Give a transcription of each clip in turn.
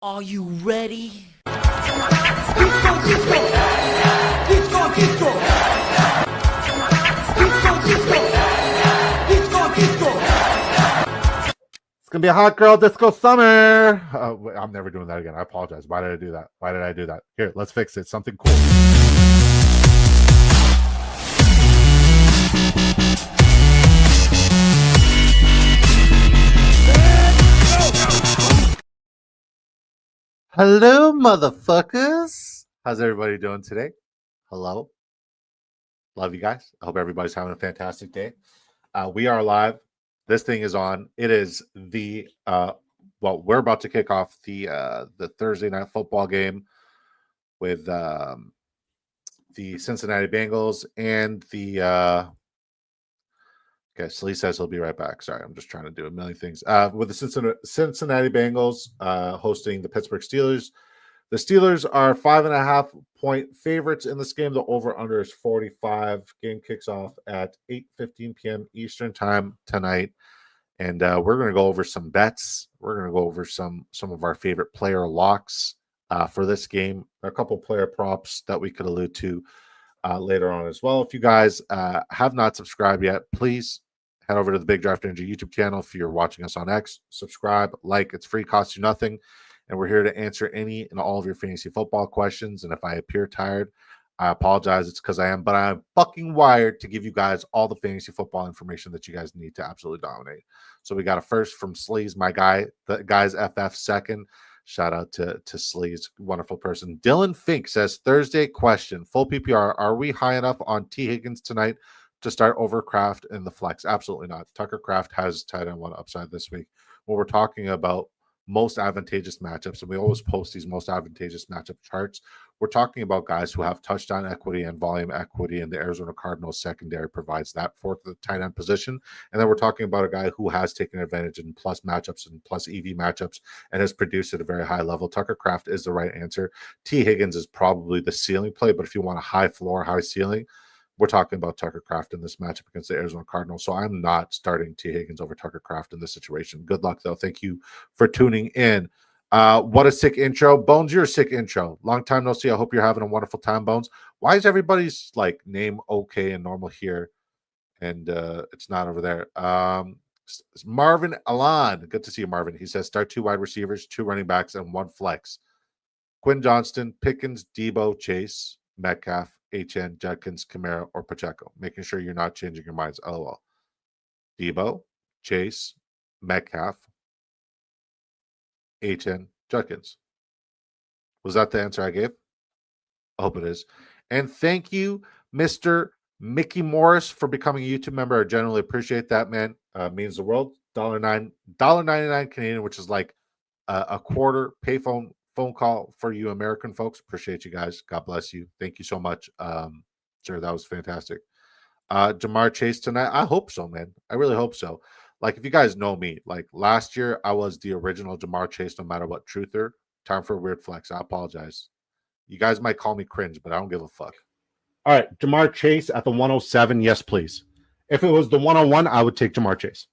Are you ready? It's gonna be a hot girl disco summer. I'm never doing that again. I apologize. Why did I do that? Why did I do that? Here, let's fix it. Something cool. Hello, motherfuckers. How's everybody doing today? Hello. Love you guys. I hope everybody's having a fantastic day. We are live. This thing is on. It is the we're about to kick off the Thursday night football game with the Cincinnati Bengals and the okay, Sleez says he'll be right back. Sorry, I'm just trying to do a million things. With the Cincinnati Bengals hosting the Pittsburgh Steelers. The Steelers are 5.5-point favorites in this game. The over-under is 45. Game kicks off at 8:15 p.m. Eastern time tonight. And we're going to go over some bets. We're going to go over some of our favorite player locks for this game. A couple player props that we could allude to later on as well. If you guys have not subscribed yet, please head over to the Big Draft Energy YouTube channel. If you're watching us on X, subscribe, like. It's free, costs you nothing. And we're here to answer any and all of your fantasy football questions. And if I appear tired, I apologize. It's because I am, but I'm fucking wired to give you guys all the fantasy football information that you guys need to absolutely dominate. So we got a first from Sleez, my guy, TheGuyzFF second. Shout out to Sleez, wonderful person. Dylan Fink says, Thursday question, full PPR. Are we high enough on T. Higgins tonight to start over Kraft in the flex? Absolutely not. Tucker Kraft has tight end one upside this week. When we're talking about most advantageous matchups, and we always post these most advantageous matchup charts, we're talking about guys who have touchdown equity and volume equity, and the Arizona Cardinals secondary provides that for the tight end position. And then we're talking about a guy who has taken advantage in plus matchups and plus EV matchups and has produced at a very high level. Tucker Kraft is the right answer. T. Higgins is probably the ceiling play, but if you want a high floor, high ceiling, we're talking about Tucker Kraft in this matchup against the Arizona Cardinals. So I'm not starting T. Higgins over Tucker Kraft in this situation. Good luck, though. Thank you for tuning in. What a sick intro. Bones, you're a sick intro. Long time no see. I hope you're having a wonderful time, Bones. Why is everybody's like name okay and normal here and it's not over there? Marvin Alon. Good to see you, Marvin. He says start 2 wide receivers, 2 running backs, and 1 flex. Quinn Johnston, Pickens, Debo, Chase, Metcalf, HN, Judkins, Kamara, or Pacheco. Making sure you're not changing your minds. LOL. Debo, Chase, Metcalf, HN, Judkins. Was that the answer I gave? I hope it is. And thank you, Mr. Mickey Morris, for becoming a YouTube member. I generally appreciate that, man. Means the world. $1.99 Canadian, which is like a quarter payphone phone call for you American folks. Appreciate you guys. God bless you. Thank you so much. Sir, that was fantastic. Jamar Chase tonight. I hope so, man. I really hope so. Like, if you guys know me, like last year, I was the original Jamar Chase, no matter what truther. Time for a weird flex. I apologize. You guys might call me cringe, but I don't give a fuck. All right, Jamar Chase at the 107. Yes, please. If it was the 101, I would take Jamar Chase.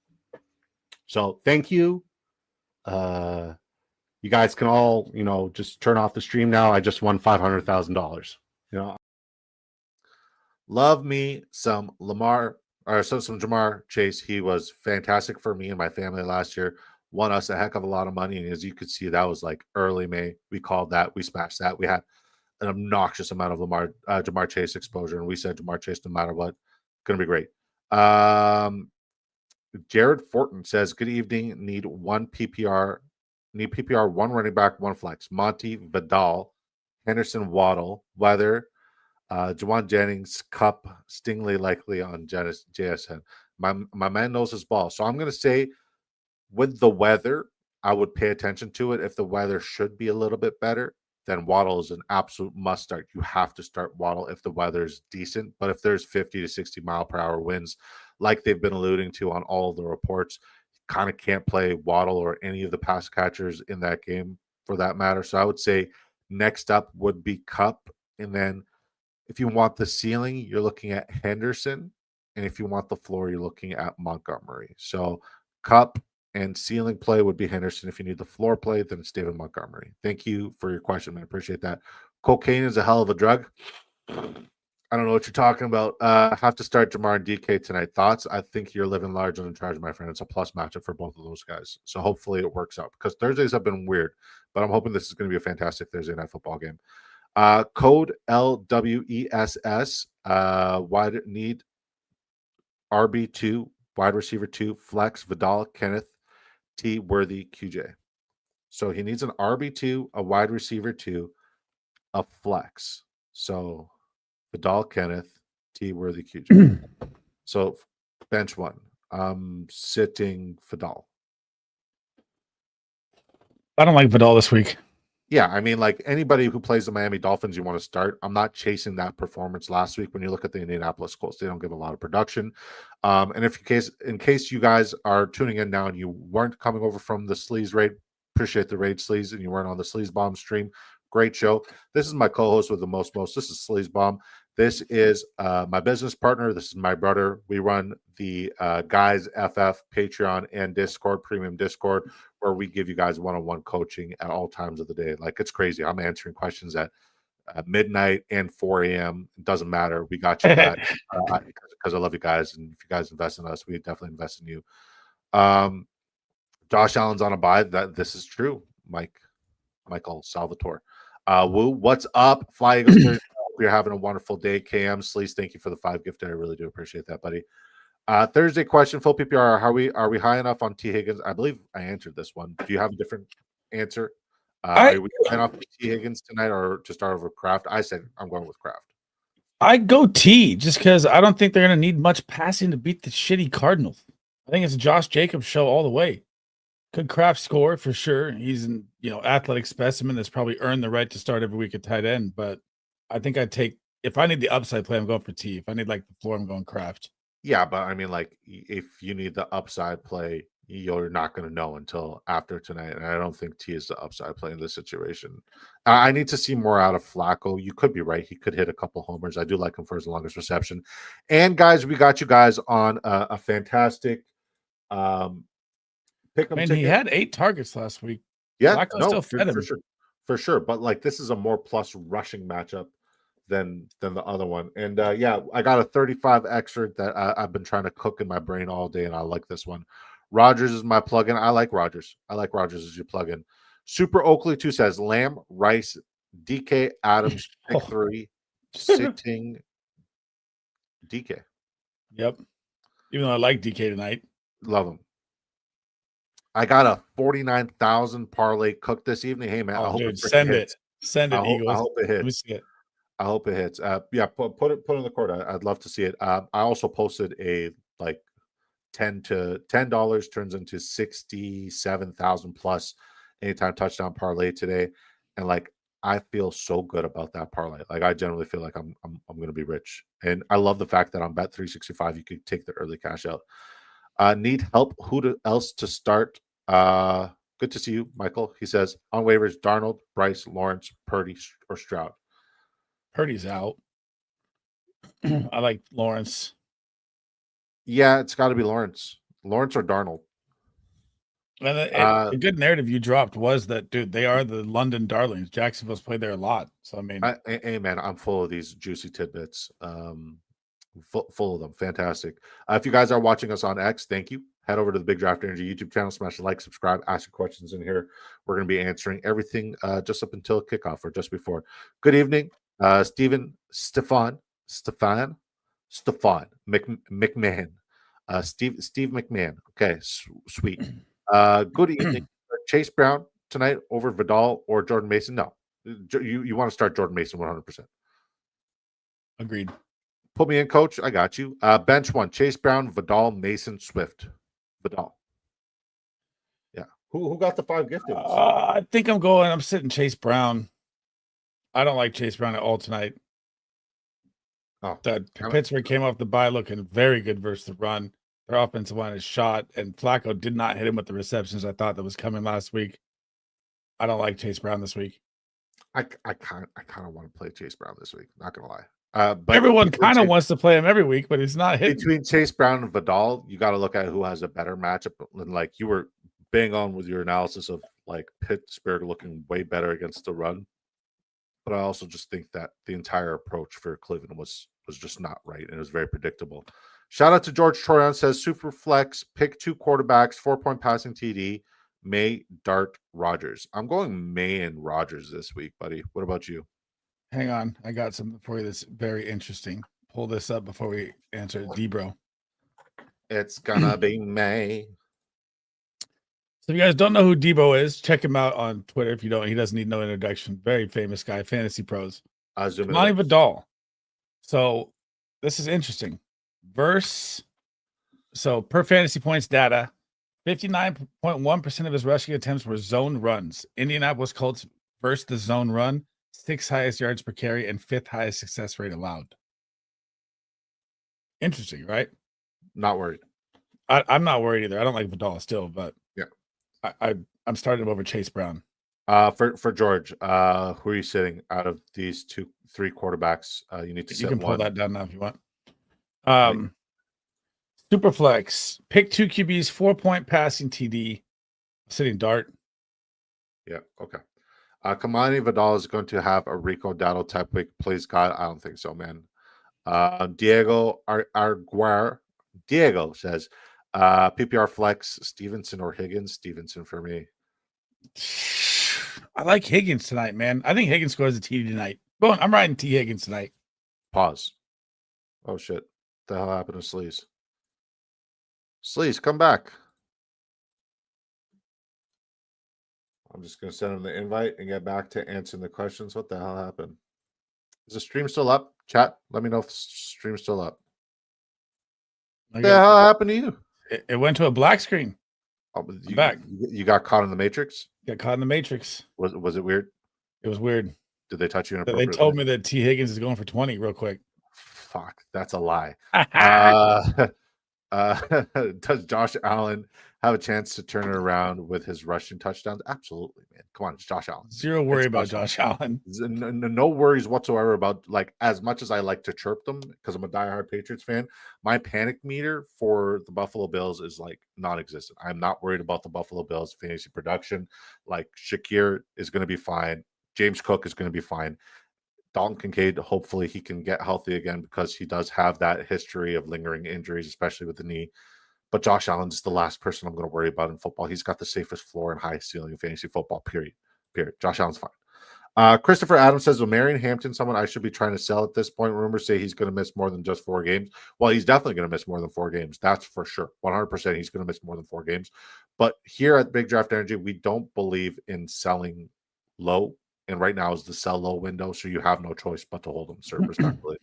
So thank you. You guys can all, just turn off the stream now. I just won $500,000. Love me some some Jamar Chase. He was fantastic for me and my family last year. Won us a heck of a lot of money. And as you could see, that was like early May. We called that. We smashed that. We had an obnoxious amount of Jamar Chase exposure. And we said Jamar Chase, no matter what, going to be great. Jared Fortin says, good evening. Need PPR, 1 running back, 1 flex. Monty, Vidal, Henderson, Waddle, Weather, Juwan Jennings, Cup, Stingley likely on JSN. My man knows his ball. So I'm going to say with the weather, I would pay attention to it. If the weather should be a little bit better, then Waddle is an absolute must start. You have to start Waddle if the weather is decent. But if there's 50 to 60 mile per hour winds, like they've been alluding to on all of the reports, you kind of can't play Waddle or any of the pass catchers in that game for that matter. So I would say next up would be Cup. And then if you want the ceiling, you're looking at Henderson. And if you want the floor, you're looking at Montgomery. So Cup, and ceiling play would be Henderson. If you need the floor play, then it's David Montgomery. Thank you for your question, man. I appreciate that. Cocaine is a hell of a drug. I don't know what you're talking about. Have to start Jamar and DK tonight. Thoughts? I think you're living large and in charge, my friend. It's a plus matchup for both of those guys. So hopefully it works out because Thursdays have been weird, but I'm hoping this is going to be a fantastic Thursday night football game. Code LWESS. Wide need RB2, wide receiver 2, flex, Vidal, Kenneth, T, Worthy, QJ. So he needs an RB2, a wide receiver 2, a flex. So Vidal, Kenneth, T, Worthy, QJ. So bench one. I'm sitting Vidal. I don't like Vidal this week. Yeah, I mean, like anybody who plays the Miami Dolphins, you want to start. I'm not chasing that performance last week. When you look at the Indianapolis Colts, they don't give a lot of production. And in case you guys are tuning in now and you weren't coming over from the Sleez raid, appreciate the raid Sleez, and you weren't on the Sleez Bomb stream. Great show. This is my co-host with the most. This is Sleez Bomb. This is my business partner. This is my brother. We run the TheGuyzFF Patreon and Discord, premium Discord, where we give you guys one-on-one coaching at all times of the day. Like, it's crazy. I'm answering questions at midnight and 4 a.m. It doesn't matter. We got you guys because I love you guys. And if you guys invest in us, we definitely invest in you. Josh Allen's on a bye. This is true, Michael Salvatore. Woo, what's up? Fly Eagles Thursday. You're having a wonderful day. KM Sleece, thank you for the 5 gifted. I really do appreciate that, buddy. Thursday question, full PPR. Are we high enough on T. Higgins? I believe I answered this one. Do you have a different answer? Are we high enough with T. Higgins tonight or to start over Kraft? I said I'm going with Kraft. I go T just because I don't think they're going to need much passing to beat the shitty Cardinals. I think it's a Josh Jacobs show all the way. Could Kraft score for sure? He's an athletic specimen that's probably earned the right to start every week at tight end. But I think I'd take, if I need the upside play, I'm going for T. If I need like the floor, I'm going Kraft. Yeah, but I mean, like, if you need the upside play, you're not going to know until after tonight. And I don't think T is the upside play in this situation. I need to see more out of Flacco. You could be right. He could hit a couple homers. I do like him for his longest reception. And guys, we got you guys on a fantastic pick 'em ticket. He had 8 targets last week. Yeah, Flacco still fed him. For sure. But like, this is a more plus rushing matchup than the other one. And yeah, I got a 35 extra that I've been trying to cook in my brain all day, and I like this one. Rogers is my plugin. I like Rogers. As your plugin. Super Oakley 2 says Lamb, Rice, DK, Adams, pick 3, sitting DK. Yep. Even though I like DK tonight. Love him. I got a 49,000 parlay cooked this evening. Hey man, I hope send it. Send it, Eagles. I hope it hits. Let me see it. I hope it hits. Yeah, put it in the court. I'd love to see it. I also posted a like $10 turns into 67,000 plus anytime touchdown parlay today, and like I feel so good about that parlay. Like I generally feel like I'm going to be rich, and I love the fact that on Bet365 you could take the early cash out. Need help? Who else to start? Good to see you, Michael. He says on waivers: Darnold, Bryce, Lawrence, Purdy, or Stroud. Purdy's out. I like Lawrence. Yeah, it's got to be Lawrence or Darnold. And the good narrative you dropped was that, dude, they are the London darlings. Jacksonville's played there a lot. So, I mean. Hey, man, I'm full of these juicy tidbits. Full of them. Fantastic. If you guys are watching us on X, thank you. Head over to the Big Draft Energy YouTube channel, smash the like, subscribe, ask your questions in here. We're going to be answering everything just up until kickoff or just before. Good evening, Stephen, Stefan McMahon. Steve McMahon. Okay, sweet. Good evening. Chase Brown tonight over Vidal or Jordan Mason? No. You want to start Jordan Mason 100%. Agreed. Put me in, coach. I got you. Bench one: Chase Brown, Vidal, Mason, Swift. Vidal. Yeah. Who got the 5 gifted? I think I'm sitting Chase Brown. I don't like Chase Brown at all tonight. Oh, Pittsburgh came off the bye looking very good versus the run. Their offensive line is shot, and Flacco did not hit him with the receptions I thought that was coming last week. I don't like Chase Brown this week. I kind of want to play Chase Brown this week. Not gonna lie. But everyone kind of wants to play him every week, but he's not hitting. Between Chase Brown and Vidal, you got to look at who has a better matchup. Like you were bang on with your analysis of like Pittsburgh looking way better against the run. But I also just think that the entire approach for Cleveland was just not right, and it was very predictable. Shout out to George Troyan, says super flex, pick 2 quarterbacks, 4-point passing TD, May, Dart, Rogers. I'm going May and Rogers this week, buddy. What about you? Hang on. I got something for you that's very interesting. Pull this up before we answer Debro. It's gonna be May. So if you guys don't know who Debo is, check him out on Twitter. If you don't, he doesn't need no introduction. Very famous guy, Fantasy Pros. Monty Vidal. So this is interesting. So per fantasy points data, 59.1% of his rushing attempts were zone runs. Indianapolis Colts versus the zone run, 6th highest yards per carry and 5th highest success rate allowed. Interesting, right? Not worried. I'm not worried either. I don't like Vidal still, but yeah, I'm starting him over Chase Brown. For George, who are you sitting out of these 3 quarterbacks? You need to sit You can pull one. that down now if you want. Superflex, pick 2 QBs, 4-point passing TD, sitting Dart. Yeah, okay. Kamani Vidal is going to have a Rico Dowdle type week. Please God, I don't think so, man. Diego Arguer. Diego says, PPR flex, Stevenson or Higgins? Stevenson for me. I like Higgins tonight, man. I think Higgins scores a TD tonight. I'm riding T Higgins tonight. Pause. Oh shit! What the hell happened to Sleez? Sleez, come back. I'm just gonna send him the invite and get back to answering the questions. What the hell happened? Is the stream still up? Chat, let me know if the stream's still up. What the hell happened to you? It went to a black screen. Oh, back. You got caught in the Matrix? Got caught in the Matrix. Was it weird? It was weird. Did they touch you inappropriately? They told me that T Higgins is going for 20 real quick. Fuck, that's a lie. Does Josh Allen have a chance to turn it around with his rushing touchdowns? Absolutely, man. Come on, it's Josh Allen. Zero worry about Josh Allen. No worries whatsoever about, like, as much as I like to chirp them because I'm a diehard Patriots fan, my panic meter for the Buffalo Bills is like non-existent. I'm not worried about the Buffalo Bills fantasy production. Like, Shakir is going to be fine. James Cook is going to be fine. Dalton Kincaid, hopefully he can get healthy again because he does have that history of lingering injuries, especially with the knee. But Josh Allen is the last person I'm going to worry about in football. He's got the safest floor and highest ceiling in fantasy football, period. Josh Allen's fine. Christopher Adams says, well, Marion Hampton, someone I should be trying to sell at this point. Rumors say he's going to miss more than just 4 games. Well, he's definitely going to miss more than 4 games. That's for sure. 100% he's going to miss more than 4 games. But here at Big Draft Energy, we don't believe in selling low. And right now is the sell low window, so you have no choice but to hold them, sir, respectfully.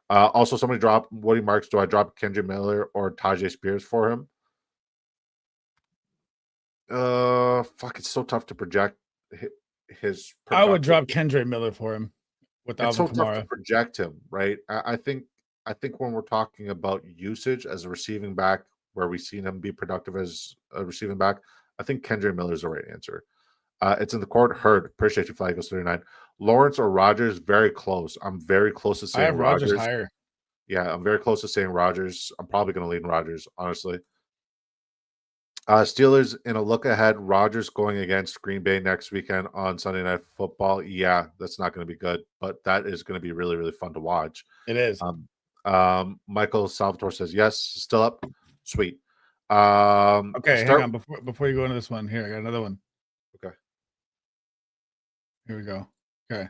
Also, somebody dropped Woody Marks. Do I drop Kendrick Miller or Tajay Spears for him? Fuck, it's so tough to project his. I would drop Kendrick Miller for him with Alvin Kamara. It's so tough to project him, right? I think when we're talking about usage as a receiving back, where we've seen him be productive as a receiving back, I think Kendrick Miller is the right answer. It's in the court. Heard. Appreciate you, Flagos 39. Lawrence or Rogers? Very close. I'm very close to saying I have Rogers higher. Yeah, I'm very close to saying Rogers. I'm probably going to lean Rogers, honestly. Steelers in a look ahead. Rogers going against Green Bay next weekend on Sunday Night Football. Yeah, that's not going to be good, but that is going to be really, really fun to watch. It is. Michael Salvatore says yes. Still up. Sweet. Okay, hang on. Before you go into this one, here I got another one. Okay. Here we go. Okay.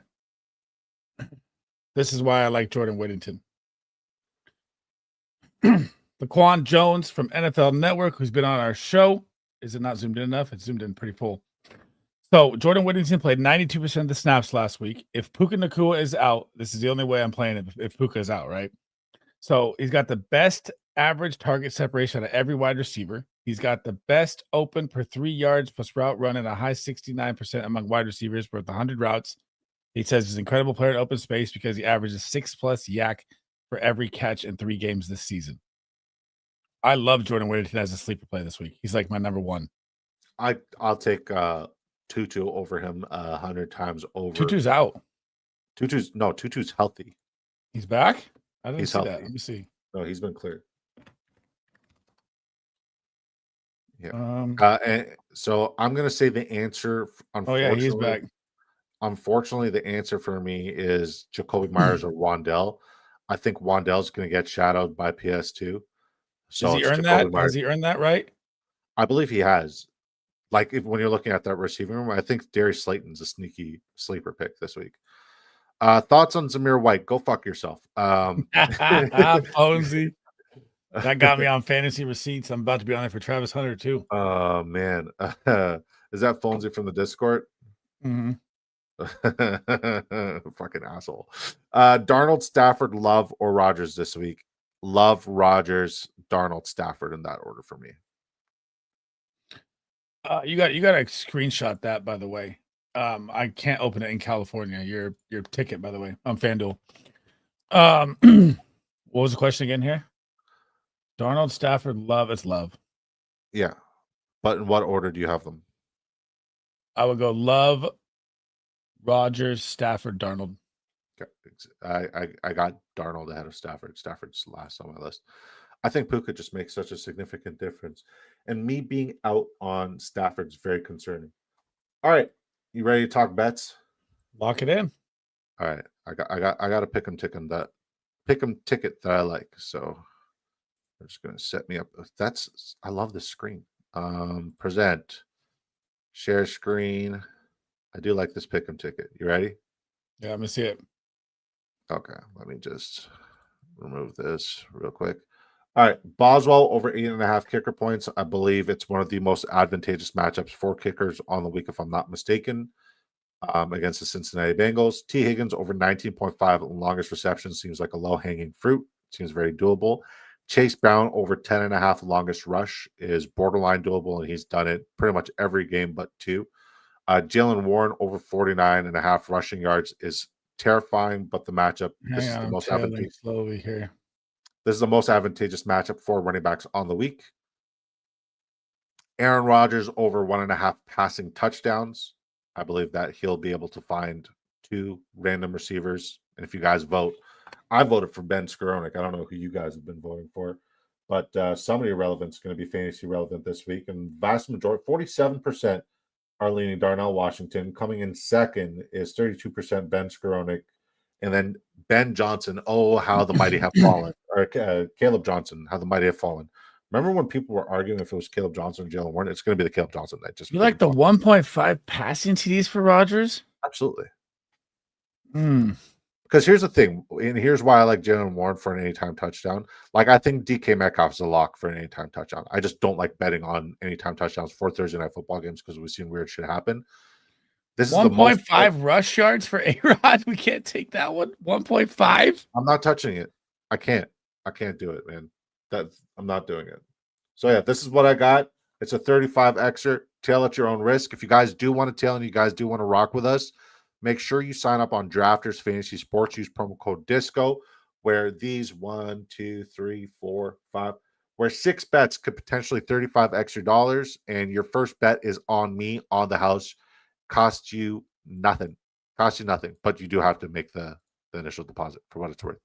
This is why I like Jordan Whittington. Laquan Jones from NFL Network, who's been on our show. Is it not zoomed in enough? It's zoomed in pretty full. So Jordan Whittington played 92% of the snaps last week. If Puka Nacua is out, this is the only way I'm playing it if Puka is out, right? So he's got the best average target separation out of every wide receiver. He's got the best open per 3 yards plus route run and a high 69% among wide receivers with 100 routes. He says he's an incredible player in open space because he averages 6+ yak for every catch in 3 games this season. I love Jordan Whittington as a sleeper play this week. He's like my number 1. I'll take Tutu over him 100 times over. Tutu's out. Tutu's healthy. He's back? I didn't see that. Let me see. No, he's been cleared. Yeah. Um, And so I'm gonna say the answer. oh yeah, he's back. Unfortunately, the answer for me is Jacoby Myers or Wandell. I think Wandell's going to get shadowed by PS2. Has So he it's earned that? Jacoby Myers. Has he earned that right? I believe he has. Like when you're looking at that receiving room, I think Darius Slayton's a sneaky sleeper pick this week. Thoughts on Zamir White? Go fuck yourself. Posey. That got me on fantasy receipts. I'm about to be on it for Travis Hunter too. Oh man, is that Fonzie from the Discord? Mm-hmm. Fucking asshole. Darnold, Stafford, Love, or Rogers this week? Love, Rogers, Darnold, Stafford in that order for me. You got to screenshot that, by the way. I can't open it in California. Your ticket, by the way, on FanDuel. What was the question again here? Darnold, Stafford, Love. It's Love. Yeah, but in what order do you have them? I would go Love, Rogers, Stafford, Darnold. Okay. I got Darnold ahead of Stafford. Stafford's last on my list. I think Puka just makes such a significant difference, and me being out on Stafford's very concerning. All right, you ready to talk bets? Lock it in. All right, I got a pick 'em ticket that I like. So I'm just gonna set me up. I love this screen. Present, share screen. I do like this pick 'em ticket. You ready? Yeah, let me see it. Okay, let me just remove this real quick. All right, Boswell over 8.5 kicker points. I believe it's one of the most advantageous matchups for kickers on the week, if I'm not mistaken, against the Cincinnati Bengals. T. Higgins over 19.5 longest reception seems like a low-hanging fruit. Seems very doable. Chase Brown over 10.5 longest rush is borderline doable, and he's done it pretty much every game but two. Jalen Warren over 49.5 rushing yards is terrifying, but the matchup, this is the I'm most tailing advantageous. slowly here. This is the most advantageous matchup for running backs on the week. Aaron Rodgers over 1.5 passing touchdowns. I believe that he'll be able to find two random receivers. And if you guys vote, I voted for Ben Skowronek. I don't know who you guys have been voting for, but somebody relevant is going to be fantasy relevant this week. And vast majority, 47% are leaning Darnell Washington. Coming in second is 32% Ben Skowronek. And then Ben Johnson, oh, how the mighty have fallen. Or Caleb Johnson, how the mighty have fallen. Remember when people were arguing if it was Caleb Johnson or Jalen Warren? It's going to be the Caleb Johnson that just. You like the 1.5 passing TDs for Rodgers? Absolutely. Hmm. Because here's the thing, and here's why I like Jalen Warren for an anytime touchdown. Like, I think DK Metcalf is a lock for an anytime touchdown. I just don't like betting on anytime touchdowns for Thursday night football games because we've seen weird shit happen. This is the most 1.5 rush yards for A-Rod. We can't take that one. 1.5. I'm not touching it. I can't do it, man. I'm not doing it. So yeah, this is what I got. It's a 35 extra. Tail at your own risk. If you guys do want to tail and you guys do want to rock with us, make sure you sign up on Drafters Fantasy Sports. Use promo code DISCO, where these 1, 2, 3, 4, 5, where 6 bets could potentially $35 extra, and your first bet is on me on the house. Costs you nothing. But you do have to make the initial deposit for what it's worth.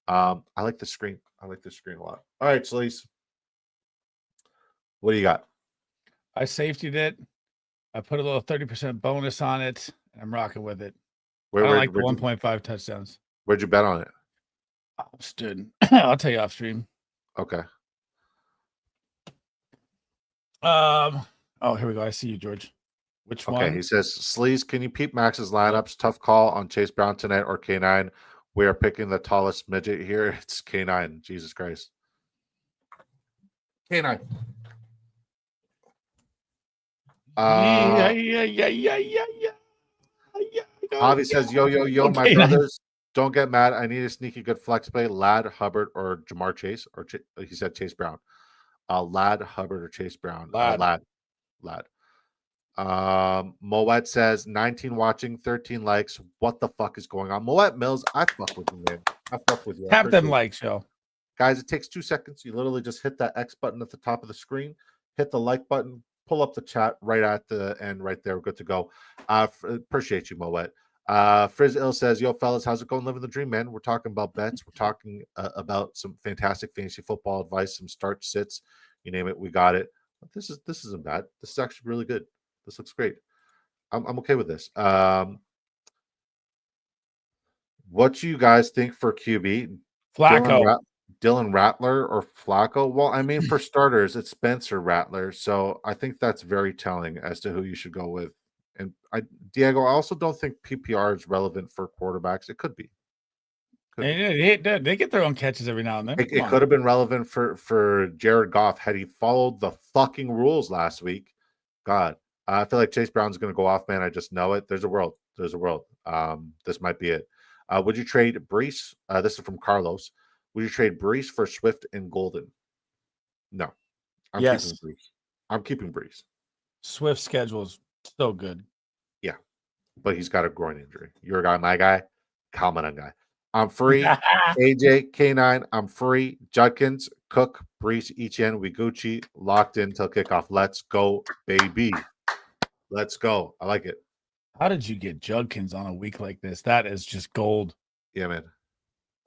I like the screen. I like this screen a lot. All right, Sleez. What do you got? I safetied it. I put a little 30% bonus on it. And I'm rocking with it. I don't like the 1.5 touchdowns. Where'd you bet on it? Stood. I'll tell you off stream. Okay. Oh, here we go. I see you, George. Which one? Okay, he says, Sleez, can you peep Max's lineups? Tough call on Chase Brown tonight or K9. We are picking the tallest midget here. It's K9. Jesus Christ. K9. Yeah. Javi says, yo, my brothers, don't get mad. I need a sneaky good flex play. Ladd, Hubbard, or Jamar Chase. Or he said Chase Brown. Ladd, Hubbard, or Chase Brown. Ladd. Moet says 19 watching, 13 likes. What the fuck is going on? Moet Mills, I fuck with you, man. I fuck with you. Tap them likes, yo. Guys, it takes 2 seconds. You literally just hit that X button at the top of the screen, hit the like button, pull up the chat right at the end right there. We're good to go. Appreciate you, Moet. Frizz Ill says, yo, fellas, how's it going? Living the dream, man. We're talking about bets. We're talking about some fantastic fantasy football advice, some start sits. You name it, we got it. This isn't bad. This is actually really good. This looks great. I'm okay with this. What do you guys think for QB? Flacco. Dylan Rattler or Flacco? Well, I mean, for starters, it's Spencer Rattler, so I think that's very telling as to who you should go with. And Diego, I also don't think PPR is relevant for quarterbacks. It could be. They get their own catches every now and then. It could have been relevant for Jared Goff had he followed the fucking rules last week. God, I feel like Chase Brown's going to go off, man. I just know it. There's a world. This might be it. Would you trade Brees? This is from Carlos. Would you trade Brees for Swift and Golden? No. Yes. Keeping Brees. I'm keeping Brees. Swift's schedule is so good. Yeah, but he's got a groin injury. Your guy, my guy, Kalman guy. I'm free. AJ, K9, I'm free. Judkins, Cook, Brees, Etienne, Wiguchi, locked in till kickoff. Let's go, baby. Let's go. I like it. How did you get Judkins on a week like this? That is just gold. Yeah, man.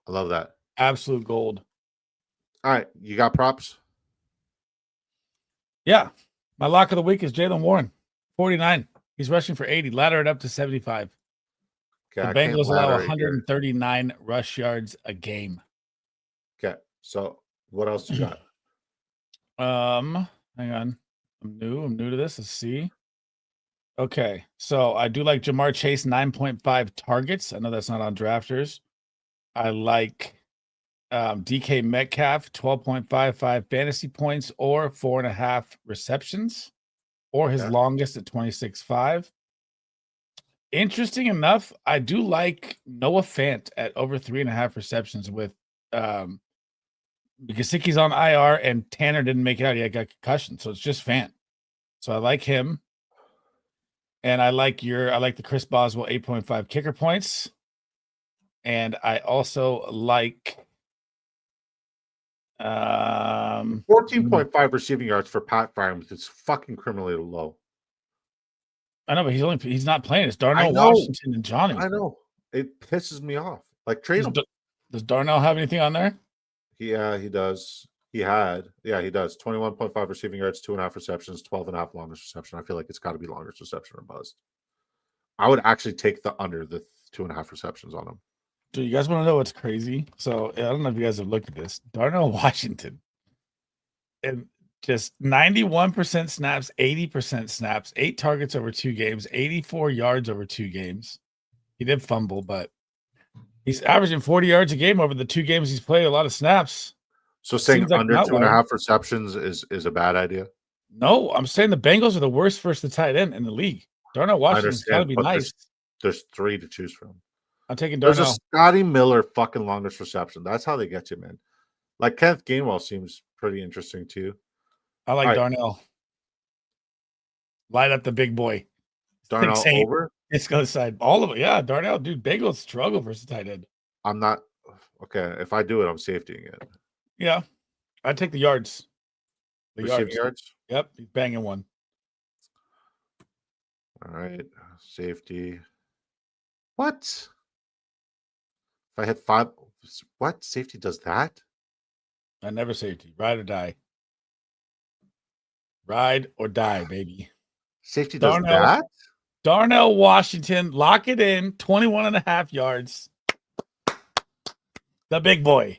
I love that. Absolute gold. All right. You got props? Yeah. My lock of the week is Jaylen Warren, 49. He's rushing for 80. Ladder it up to 75. Okay, the Bengals allow 139 rush yards a game. Okay. So what else you got? Hang on. I'm new to this. Let's see. Okay. So I do like Jamar Chase 9.5 targets. I know that's not on drafters. I like DK Metcalf 12.55 fantasy points or 4.5 receptions, or his longest at 26.5. Interesting enough, I do like Noah Fant at over 3.5 receptions with because Gesicki's on IR and Tanner didn't make it out. He got concussion, so it's just Fant. So I like him. And I like the Chris Boswell 8.5 kicker points. And I also like 14.5 receiving yards for Pat Farms. It's fucking criminally low. I know, but he's not playing. It's Darnell Washington and Johnny. I know. It pisses me off. Like, trade him. Does Darnell have anything on there? Yeah, he does. He does. 21.5 receiving yards, 2.5 receptions, 12.5 longest reception. I feel like it's got to be longest reception or bust. I would actually take the under the 2.5 receptions on him. Do you guys want to know what's crazy? So I don't know if you guys have looked at this. Darnell Washington, and just 91% snaps, 80% snaps, 8 targets over 2 games, 84 yards over 2 games. He did fumble, but he's averaging 40 yards a game over the 2 games he's played. A lot of snaps. So saying like under 2.5 receptions is a bad idea? No, I'm saying the Bengals are the worst first to tight end in the league. Darnell Washington's got to be nice. There's 3 to choose from. I'm taking Darnell. There's a Scotty Miller fucking longest reception. That's how they get you, man. Like Kenneth Gainwell seems pretty interesting too. I like Darnell. Light up the big boy. Darnell over? It's going to side. All of it. Yeah, Darnell, dude, Bengals struggle versus tight end. I'm not okay. If I do it, I'm safetying it. Yeah. I'd take the yards. Receiving yards? Yep. He's banging one. All right. Safety. What? If I had 5, what? Safety does that? I never safety. Ride or die. Ride or die, baby. Safety does that? Darnell Washington, lock it in, 21.5 yards. The big boy.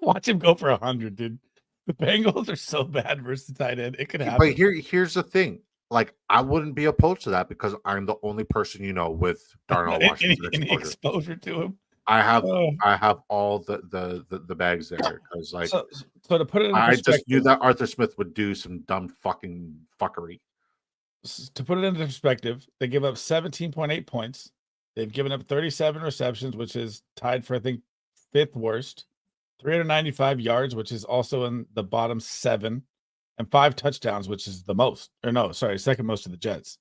Watch him go for 100, dude. The Bengals are so bad versus tight end. It could happen. But here's the thing. Like, I wouldn't be opposed to that because I'm the only person with Darnell Washington any exposure to him. I have all the bags there because so to put it in I just knew that Arthur Smith would do some dumb fucking fuckery. To put it into perspective, they give up 17.8 points. They've given up 37 receptions, which is tied for, I think, 5th worst. 395 yards, which is also in the bottom 7, and 5 touchdowns, which is the most. Or no, sorry, second most of the Jets.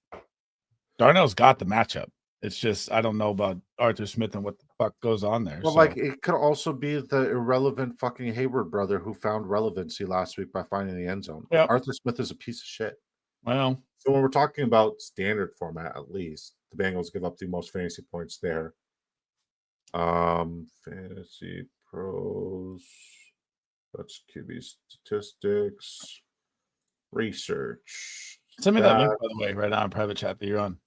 Darnell's got the matchup. It's just I don't know about Arthur Smith and what the fuck goes on there. Well, like it could also be the irrelevant fucking Hayward brother who found relevancy last week by finding the end zone. Yep. Arthur Smith is a piece of shit. Well, so when we're talking about standard format, at least the Bengals give up the most fantasy points there. Fantasy pros. That's QB statistics. Research. Send me that link, by the way, right now in private chat that you're on.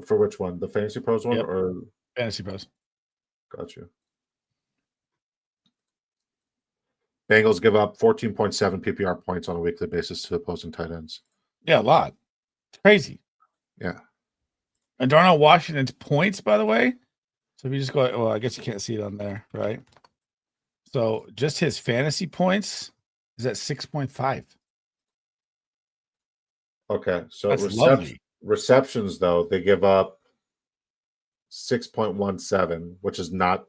For which one? The Fantasy Pros one or Fantasy Pros? Got you. Bengals give up 14.7 PPR points on a weekly basis to opposing tight ends. Yeah, a lot. It's crazy. Yeah. And Darnell Washington's points, by the way. So if you just go, well, I guess you can't see it on there, right? So just his fantasy points is at 6.5. Okay. So That's receptions, though, they give up 6.17, which is not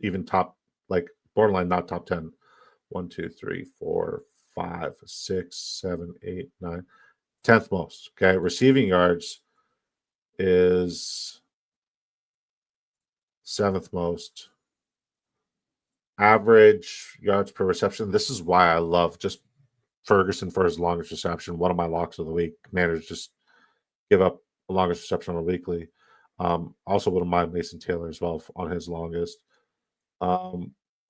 even top, like borderline not top 10. 1, 2, 3, 4, 5, 6, 7, 8, 9. 10th most. Okay. Receiving yards is 7th most. Average yards per reception. This is why I love just Ferguson for his longest reception. One of my locks of the week. Managed just give up the longest reception on a weekly. Also wouldn't mind Mason Taylor as well on his longest.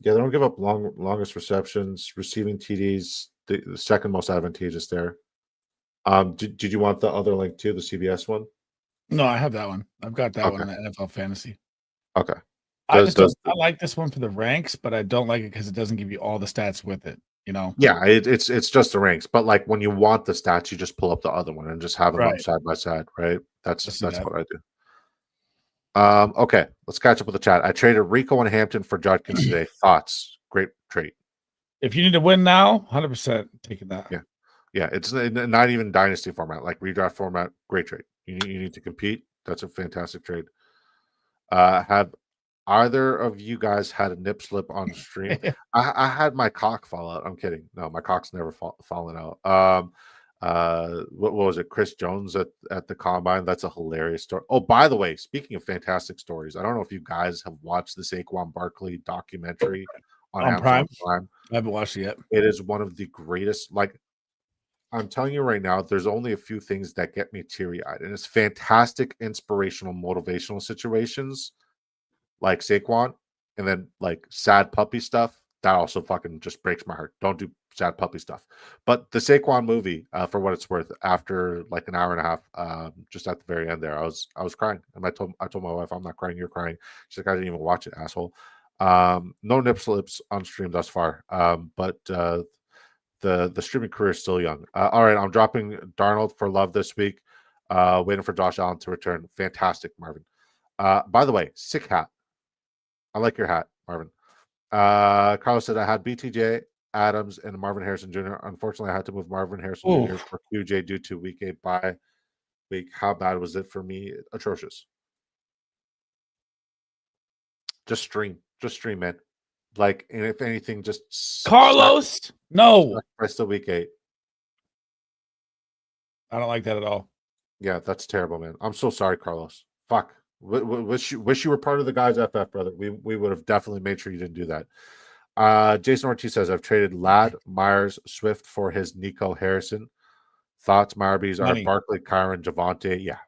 Yeah, they don't give up longest receptions. Receiving TDs, the second most advantageous there. Did you want the other link too, the CBS one? No, I have that one. I've got that one in the NFL Fantasy. Okay. I like this one for the ranks, but I don't like it because it doesn't give you all the stats with it. You know? Yeah, it's just the ranks. But like when you want the stats, you just pull up the other one and just have them up side by side, right? That's what I do. Okay, let's catch up with the chat. I traded Rico and Hampton for Judkins today. Thoughts? Great trade. If you need to win now, 100% taking that. Yeah, it's not even dynasty format, like redraft format. Great trade. You need to compete. That's a fantastic trade. Have either of you guys had a nip slip on stream? I had my cock fall out. I'm kidding. No, my cock's never fallen out. What was it? Chris Jones at the combine. That's a hilarious story. Oh, by the way, speaking of fantastic stories, I don't know if you guys have watched the Saquon Barkley documentary on Amazon Prime. I haven't watched it yet. It is one of the greatest. Like, I'm telling you right now, there's only a few things that get me teary-eyed, and it's fantastic, inspirational, motivational situations like Saquon, and then like sad puppy stuff. That also fucking just breaks my heart. Don't do sad puppy stuff. But the Saquon movie, for what it's worth, after like an hour and a half, just at the very end there, I was crying, and I told my wife, "I'm not crying, you're crying." She's like, "I didn't even watch it, asshole." No nip slips on stream thus far, but the streaming career is still young. All right, I'm dropping Darnold for love this week. Waiting for Josh Allen to return. Fantastic, Marvin. By the way, sick hat. I like your hat, Marvin. Carlos said I had BTJ, Adams, and Marvin Harrison Jr. Unfortunately, I had to move Marvin Harrison Jr. for QJ due to week 8 bye week. How bad was it for me? Atrocious. Just stream, man. Like, and if anything, just Carlos. No, rest of week 8. I don't like that at all. Yeah, that's terrible, man. I'm so sorry, Carlos. Fuck. Wish you were part of the guys FF, brother. We would have definitely made sure you didn't do that. Jason Ortiz says I've traded Ladd, Myers, Swift for his Nico Harrison. Thoughts, Marbies are Barkley, Kyron, Javante. Yeah,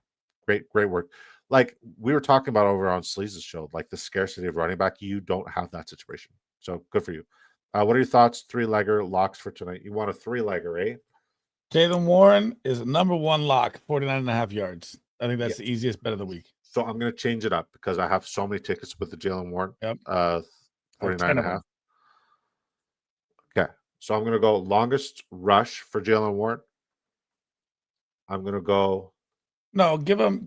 great work. Like we were talking about over on Sleez's show, like the scarcity of running back. You don't have that situation, so good for you. What are your thoughts? 3-legger locks for tonight. You want a 3-legger, eh? Jaylen Warren is a number 1 lock, 49.5 yards. I think that's the easiest bet of the week. So I'm going to change it up because I have so many tickets with the Jaylen Warren. Yep. 49.5. Okay. So I'm going to go longest rush for Jaylen Warren. I'm going to go. No, don't give him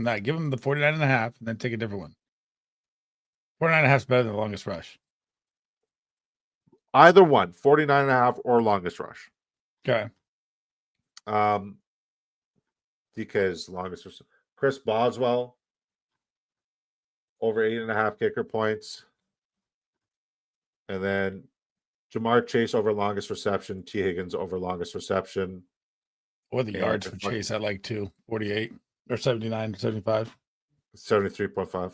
that. Give him the 49.5 and then take a different one. 49.5 is better than the longest rush. Either one, 49.5 or longest rush. Okay. DK's longest rush. Chris Boswell over 8.5 kicker points. And then Jamar Chase over longest reception. T. Higgins over longest reception. Or the yards for Chase, I like 48 or 79, 75. 73.5.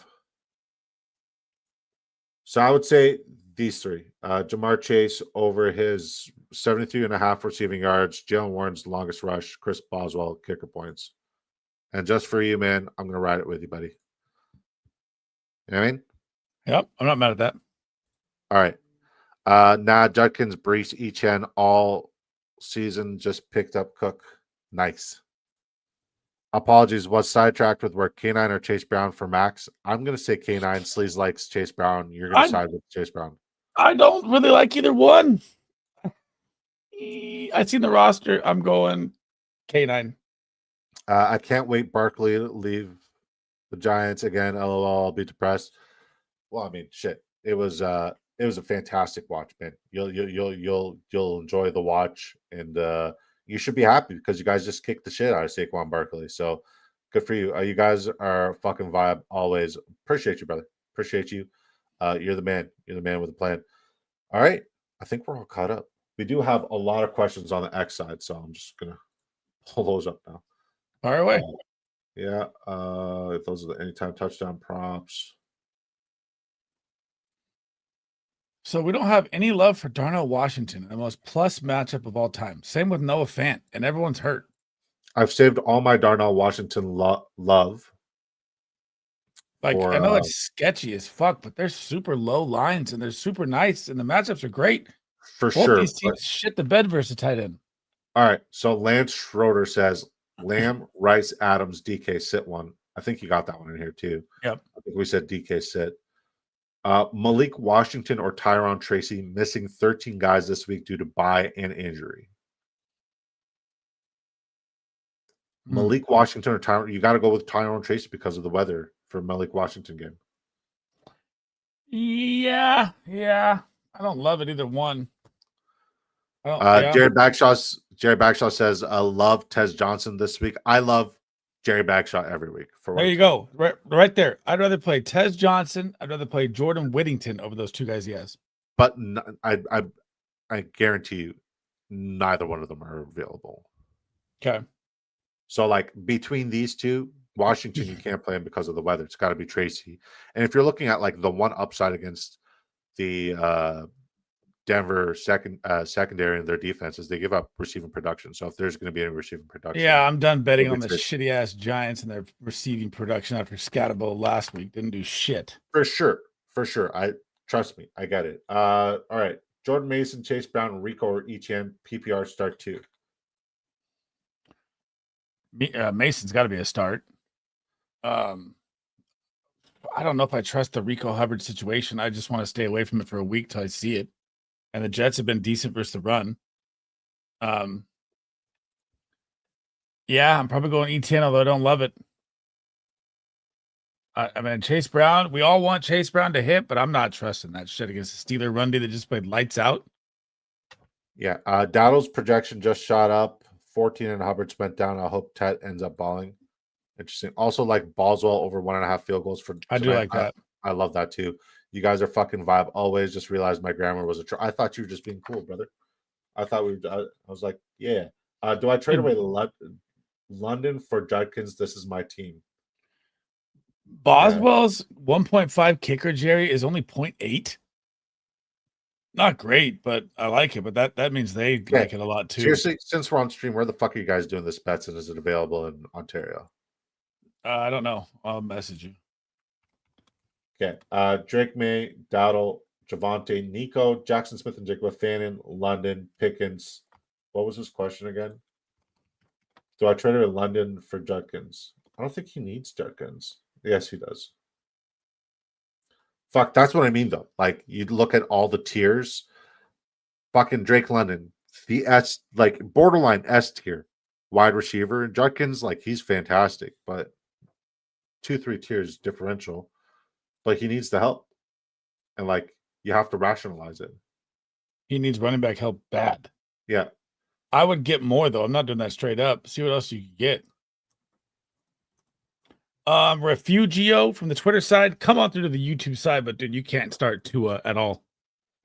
So I would say these three. Jamar Chase over his 73.5 receiving yards. Jaylen Warren's longest rush. Chris Boswell, kicker points. And just for you, man, I'm going to ride it with you, buddy. You know what I mean? Yep, I'm not mad at that. All right. Nah, Judkins, Brees, Etienne all season just picked up Cook. Nice. Apologies, was sidetracked with where K9 or Chase Brown for Max. I'm going to say K9. Sleez likes Chase Brown. You're going to side with Chase Brown. I don't really like either one. I seen the roster. I'm going K9. I can't wait Barkley to leave the Giants again. LOL, I'll be depressed. Well, I mean, shit. It was a fantastic watch, man. You'll enjoy the watch, and you should be happy because you guys just kicked the shit out of Saquon Barkley. So good for you. You guys are fucking vibe always. Appreciate you, brother. Appreciate you. You're the man. You're the man with a plan. All right. I think we're all caught up. We do have a lot of questions on the X side, so I'm just gonna pull those up now. Fire away. Yeah. Those are the anytime touchdown props. So we don't have any love for Darnell Washington, the most plus matchup of all time. Same with Noah Fant, and everyone's hurt. I've saved all my Darnell Washington love. Like, I know it's sketchy as fuck, but they're super low lines and they're super nice, and the matchups are great. For Both sure. these teams shit the bed versus tight end. All right. So Lance Schroeder says Lamb, Rice, Adams, DK sit one. I think you got that one in here too. Yep. I think we said DK sit. Malik Washington or Tyron Tracy missing 13 guys this week due to bye and injury. Malik Washington or Tyron, you got to go with Tyron Tracy because of the weather for Malik Washington game. Yeah. I don't love it either one. Jared Bagshaw says, I love Tez Johnson this week. I love Jerry Bagshaw every week. There you go. Right there. I'd rather play Tez Johnson. I'd rather play Jordan Whittington over those two guys he has. But I guarantee you neither one of them are available. Okay. So, like, between these two, Washington, you can't play him because of the weather. It's got to be Tracy. And if you're looking at, like, the one upside against the Denver secondary and their defenses, they give up receiving production. So if there's going to be any receiving production, yeah, I'm done betting on the shitty ass Giants and their receiving production after Scatterbo last week didn't do shit. For sure. I trust me, I get it. All right, Jordan Mason, Chase Brown, Rico, or Etienne PPR start 2. Mason's got to be a start. I don't know if I trust the Rico Hubbard situation. I just want to stay away from it for a week till I see it. And the Jets have been decent versus the run. Yeah, I'm probably going Etienne, although I don't love it. I mean, Chase Brown, we all want Chase Brown to hit, but I'm not trusting that shit against the Steeler run D that just played lights out. Yeah, Dowdle's projection just shot up. 14 and Hubbard's went down. I hope Tet ends up balling. Interesting. Also, like Boswell over 1.5 field goals for tonight. I do like that. I love that too. You guys are fucking vibe. Always just realized my grammar was I thought you were just being cool, brother. I thought I was like, yeah. Do I trade away London for Judkins? This is my team. Boswell's 1.5 kicker, Jerry, is only 0.8. Not great, but I like it. But that means they like it a lot too. Seriously, since we're on stream, where the fuck are you guys doing this bets, and is it available in Ontario? I don't know. I'll message you. Okay. Drake May, Dowdle, Javante, Nico, Jackson Smith and Jigba, Fannin, London, Pickens. What was his question again? Do I trade him in London for Judkins? I don't think he needs Judkins. Yes, he does. Fuck, that's what I mean, though. Like, you look at all the tiers. Fucking Drake London, the S, like, borderline S tier wide receiver. Judkins, like, he's fantastic, but 2-3 tiers differential. But he needs the help. And, like, you have to rationalize it. He needs running back help bad. Yeah. I would get more, though. I'm not doing that straight up. See what else you can get. Refugio from the Twitter side, come on through to the YouTube side, but dude, you can't start Tua at all.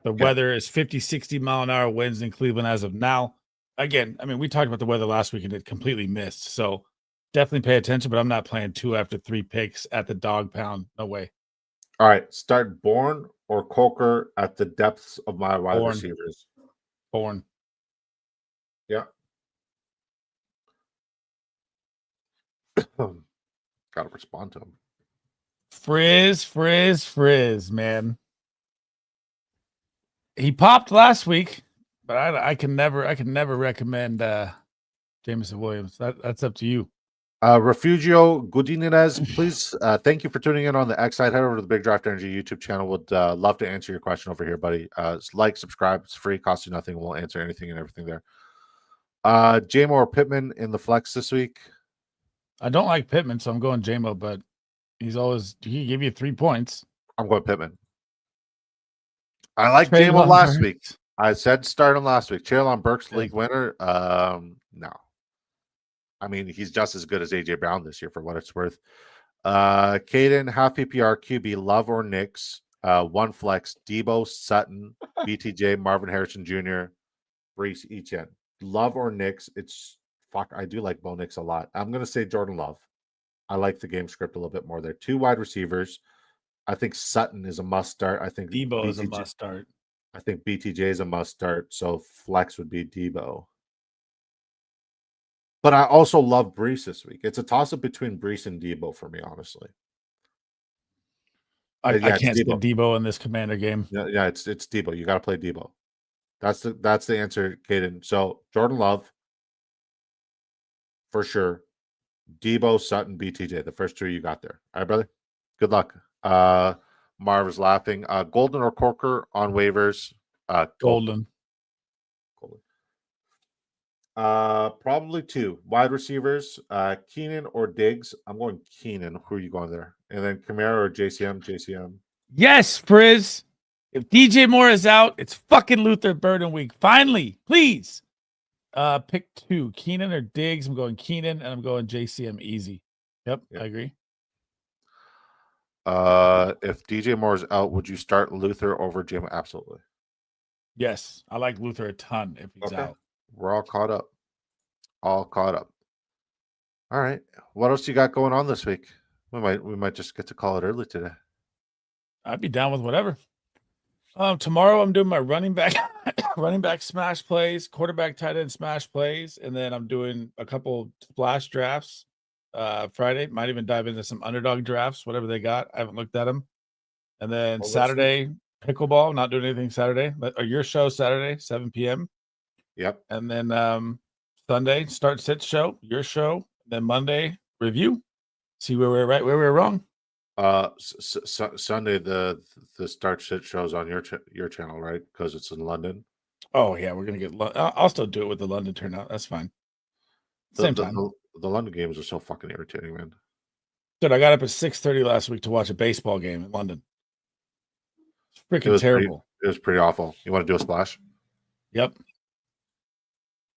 The weather is 50, 60 mile an hour winds in Cleveland as of now. Again, I mean, we talked about the weather last week and it completely missed. So definitely pay attention, but I'm not playing Tua after 3 picks at the dog pound. No way. All right. Start Bourne or Coker at the depths of my wide receivers. Bourne. Yeah. Gotta respond to him. Frizz, man. He popped last week, but I can never recommend Jameson Williams. That's up to you. Refugio Godinez, please. Thank you for tuning in on the X side. Head over to the Big Draft Energy YouTube channel. Would love to answer your question over here, buddy. Like, subscribe. It's free, costs you nothing. We'll answer anything and everything there. Jamo or Pittman in the flex this week? I don't like Pittman, so I'm going Jamo, but he give you 3 points. I'm going Pittman. I like Trey Jamo last Lawrence. week. I said start him last week. Traylon Burks, Yeah. league winner. No. I mean, he's just as good as AJ Brown this year for what it's worth. Caden, half PPR, QB, Love or Knicks, one flex, Debo, Sutton, BTJ, Marvin Harrison Jr., Brees, Etienne. Love or Knicks, it's fuck. I do like Bo Nix a lot. I'm going to say Jordan Love. I like the game script a little bit more there. 2 wide receivers. I think Sutton is a must start. I think Debo is a must start. I think BTJ is a must start. So flex would be Debo. But I also love Brees this week. It's a toss-up between Brees and Debo for me, honestly. I can't stand Debo in this Commander game. Yeah, it's Debo. You got to play Debo. That's the answer, Caden. So Jordan Love, for sure. Debo, Sutton, BTJ. The first 2 you got there. All right, brother. Good luck. Marv is laughing. Golden or Corker on waivers? Golden. Probably 2 wide receivers. Keenan or Diggs. I'm going Keenan. Who are you going there? And then Kamara or JCM. Yes, Frizz. If DJ Moore is out, it's fucking Luther Burden week. Finally, please. Pick 2. Keenan or Diggs. I'm going Keenan, and I'm going JCM easy. Yep. I agree. If DJ Moore is out, would you start Luther over Jim? Absolutely. Yes, I like Luther a ton if he's out. We're all caught up. All right. What else you got going on this week? We might just get to call it early today. I'd be down with whatever. Tomorrow I'm doing my running back smash plays, quarterback tight end smash plays, and then I'm doing a couple splash drafts. Friday might even dive into some underdog drafts, whatever they got. I haven't looked at them. And then Saturday pickleball. Not doing anything Saturday, but your show Saturday 7 p.m. Yep. And then Sunday start sit show, your show. Then Monday review. See where we're right, where we're wrong. Sunday the start sit shows on your channel, right? Because it's in London. Oh yeah, we're gonna get. I'll still do it with the London turnout. That's fine. Same time. The London games are so fucking irritating, man. Dude, I got up at 6:30 last week to watch a baseball game in London. It's freaking terrible. It was pretty awful. You want to do a splash? Yep.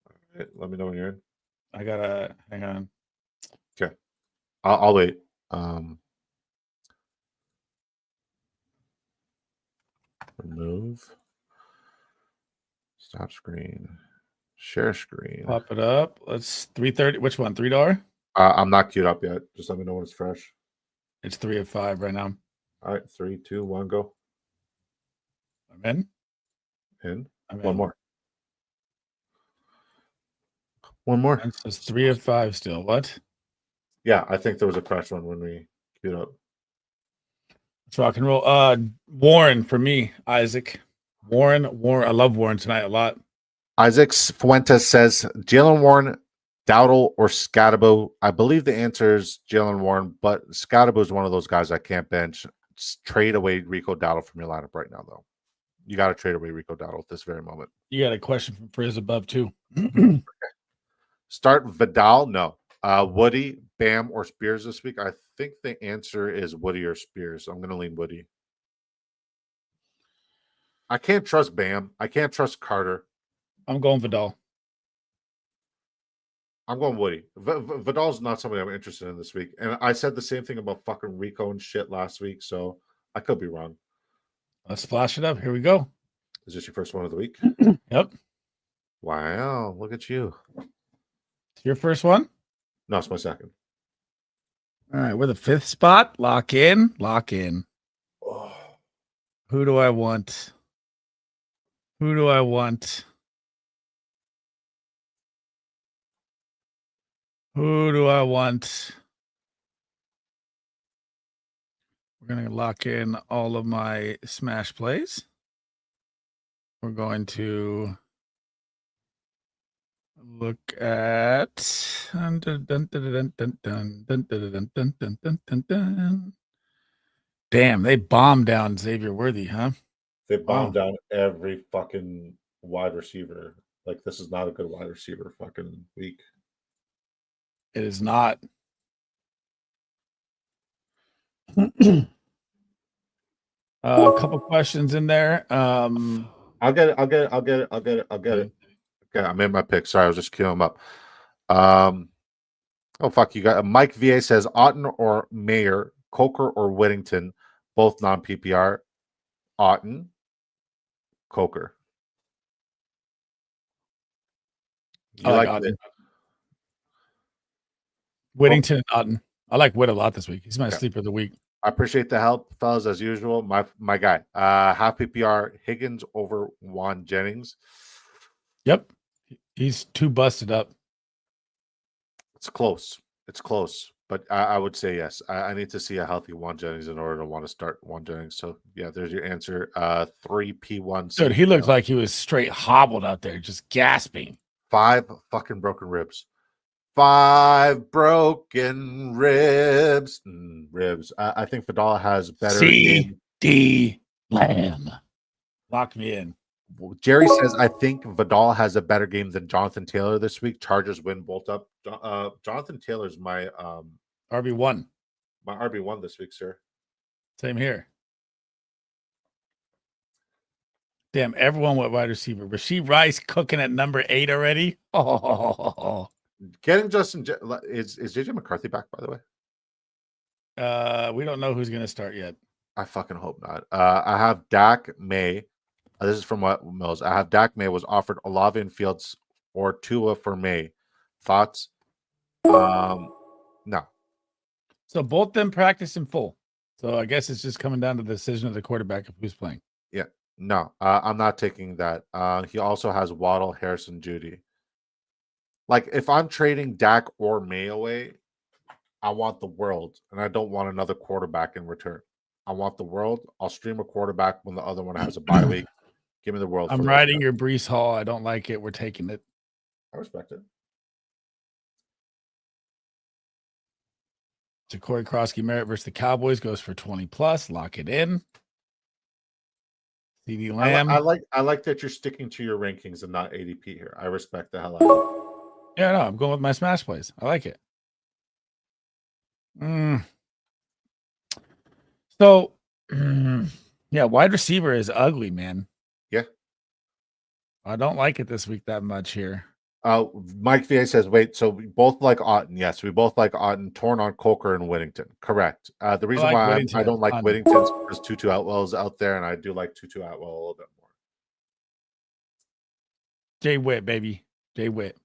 All right, let me know when you're in. I gotta hang on. Okay, I'll wait. Remove. Stop screen. Share screen. Pop it up. Let's 3:30. Which one? $3? I'm not queued up yet. Just let me know when it's fresh. It's 3 of 5 right now. All right, 3, 2, 1, go. I'm in. One more. One more. It says 3 of 5 still. What? Yeah, I think there was a fresh one when we queued up. Let's rock and roll. Warren for me, Isaac. Warren. I love Warren tonight a lot. Isaac Fuentes says Jalen Warren, Dowdle, or Scatabo. I believe the answer is Jalen Warren, but Scatabo is one of those guys I can't bench. Just trade away Rico Dowdle from your lineup right now, though. You got to trade away Rico Dowdle at this very moment. You got a question from Frizz above, too. Start Vidal? No. Woody, Bam, or Spears this week? I think the answer is Woody or Spears. I'm going to lean Woody. I can't trust Bam. I can't trust Carter. I'm going Vidal. I'm going Woody. Vidal's not somebody I'm interested in this week. And I said the same thing about fucking Rico and shit last week, so I could be wrong. Let's splash it up. Here we go. Is this your first one of the week? Yep. Wow, look at you. Your first one? No, it's my second. All right, we're the 5th spot. Lock in. Oh. Who do I want? We're going to lock in all of my smash plays. we're going to look at. Damn, they bombed down Xavier Worthy, huh? They Wow. bombed down every fucking wide receiver. Like, this is not a good wide receiver fucking week. It is not. A couple questions in there. I'll get it. Okay, I made my pick. Sorry, I was just queuing them up. Oh fuck, you got Mike VA says Otten or Mayer, Coker or Whittington, both non PPR. Otten, Coker. I like Otten. Whittington and Otten. I like Witt a lot this week. He's my sleeper of the week. I appreciate the help, fellas, as usual. My guy. Half PPR, Higgins over Juan Jennings. Yep. He's too busted up. It's close. But I would say yes. I need to see a healthy Juan Jennings in order to want to start Juan Jennings. So yeah, there's your answer. 3P1. Dude, he looked like he was straight hobbled out there, just gasping. 5 fucking broken ribs. 5 broken ribs. I think Vidal has better. CD Lamb. Lock me in. Jerry says, I think Vidal has a better game than Jonathan Taylor this week. Chargers win bolt up. Jonathan Taylor's my RB1. My RB1 this week, sir. Same here. Damn, everyone went wide receiver. Rashee Rice cooking at number 8 already. Oh, getting Justin is JJ McCarthy back, by the way? We don't know who's gonna start yet. I fucking hope not. I have Dak May. This is from what Mills. I have Dak May was offered Olave and Fields or Tua for May. Thoughts? No. So both them practice in full. So I guess it's just coming down to the decision of the quarterback of who's playing. Yeah. No, I'm not taking that. He also has Waddle, Harrison, Judy. Like, if I'm trading Dak or May away, I want the world, and I don't want another quarterback in return. I want the world. I'll stream a quarterback when the other one has a bye week. Give me the world. I'm riding your Brees Hall. I don't like it. We're taking it. I respect it. Ja'Cory Krosky Merritt versus the Cowboys goes for 20 plus. Lock it in. CD Lamb. I like that you're sticking to your rankings and not ADP here. I respect the hell out of it. Yeah, no, I'm going with my smash plays. I like it. So, yeah, wide receiver is ugly, man. Yeah. I don't like it this week that much here. Mike VA says, wait, so we both like Otten. Yes, we both like Otten, torn on Coker and Whittington. Correct. The reason why I don't like Whittington is because Tutu Atwell's out there, and I do like Tutu Atwell a little bit more. Jay Witt, baby. Jay Witt.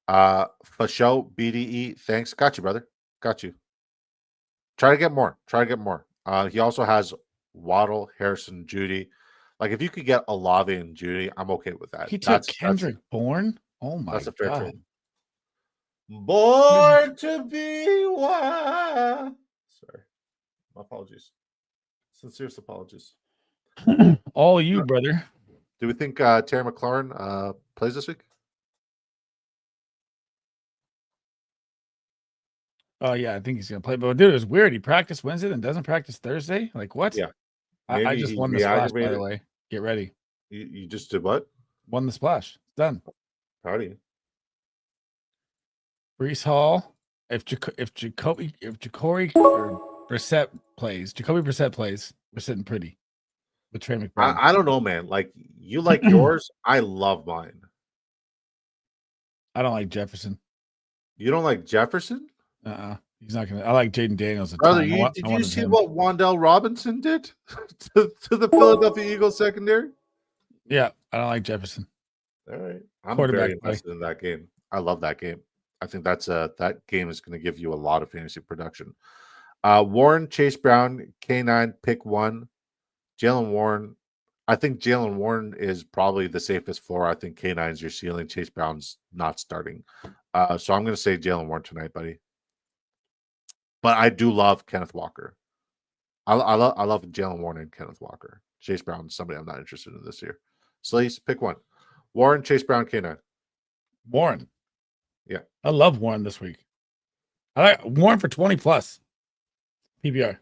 For show, BDE, thanks. Got you, brother. Got you. Try to get more. He also has Waddle, Harrison, Judy. Like, if you could get Olave and Judy, I'm okay with that. He took Kendrick Bourne. Oh my that's a fair God. trade. Born to be wild. Sorry. My apologies. Sincerest apologies. All you, brother. Do we think Terry McLaurin plays this week? Oh, yeah, I think he's going to play. But, dude, it was weird. He practiced Wednesday and doesn't practice Thursday? Like, what? Yeah. I just won the splash, by the way. Get ready. You just did what? Won the splash. It's done. Proud of you. Brees Hall. If Jacoby or Brissett plays, we're sitting pretty with Trey McBride. I don't know, man. Like, you like yours. I love mine. I don't like Jefferson. You don't like Jefferson? He's not gonna. I like Jaden Daniels. Brother, did you see what Wan'Dale Robinson did to the Philadelphia Eagles secondary? Yeah, I don't like Jefferson. All right, I'm very invested in that game. I love that game. I think that game is going to give you a lot of fantasy production. Warren, Chase Brown, K9, pick 1. Jalen Warren, I think Jalen Warren is probably the safest floor. I think K9's your ceiling. Chase Brown's not starting. So I'm going to say Jalen Warren tonight, buddy. But I do love Kenneth Walker. I love Jalen Warren and Kenneth Walker. Chase Brown, somebody I'm not interested in this year. Sleez, pick one. Warren, Chase Brown, K9. Warren. Yeah. I love Warren this week. I like Warren for 20 plus PPR.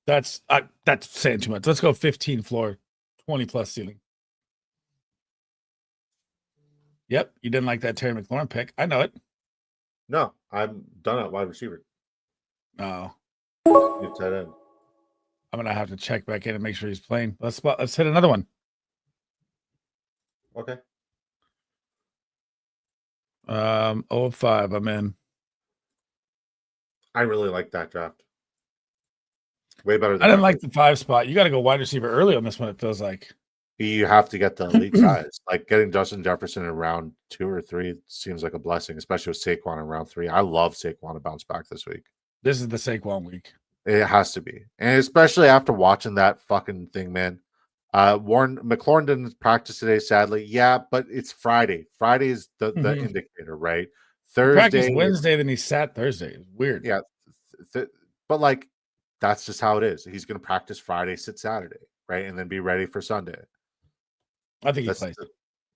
That's saying too much. Let's go 15 floor, 20 plus ceiling. Yep, you didn't like that Terry McLaurin pick. I know it. No, I'm done at wide receiver. Oh, Good tight end. I'm gonna have to check back in and make sure he's playing. Let's hit another one. Okay. 05. I'm in. I really like that draft. Way better than I didn't like the 5 spot. You got to go wide receiver early on this one, it feels like. You have to get the elite guys. Like getting Justin Jefferson in round 2 or 3 seems like a blessing, especially with Saquon in round 3. I love Saquon to bounce back this week. This is the Saquon week. It has to be. And especially after watching that fucking thing, man. McLaurin didn't practice today, sadly. Yeah, but it's Friday. Friday is the indicator, right? Thursday. Practice Wednesday, then he sat Thursday. It's weird. Yeah. But like, that's just how it is. He's going to practice Friday, sit Saturday, right? And then be ready for Sunday. I think he plays.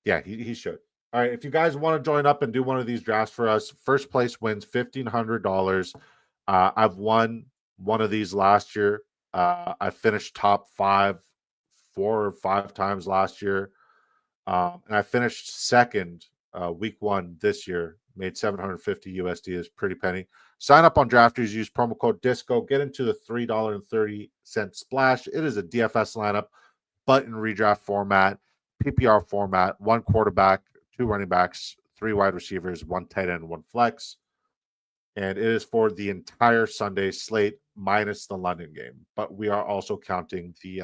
Yeah, he should. All right. If you guys want to join up and do one of these drafts for us, first place wins $1,500. I've won one of these last year. I finished top 5 4 or 5 times last year. And I finished second week 1 this year. Made 750 USD is pretty penny. Sign up on Drafters, use promo code DISCO, get into the $3.30 splash. It is a DFS lineup, but in redraft format, PPR format, 1 quarterback, 2 running backs, 3 wide receivers, 1 tight end, 1 flex. And it is for the entire Sunday slate minus the London game. But we are also counting the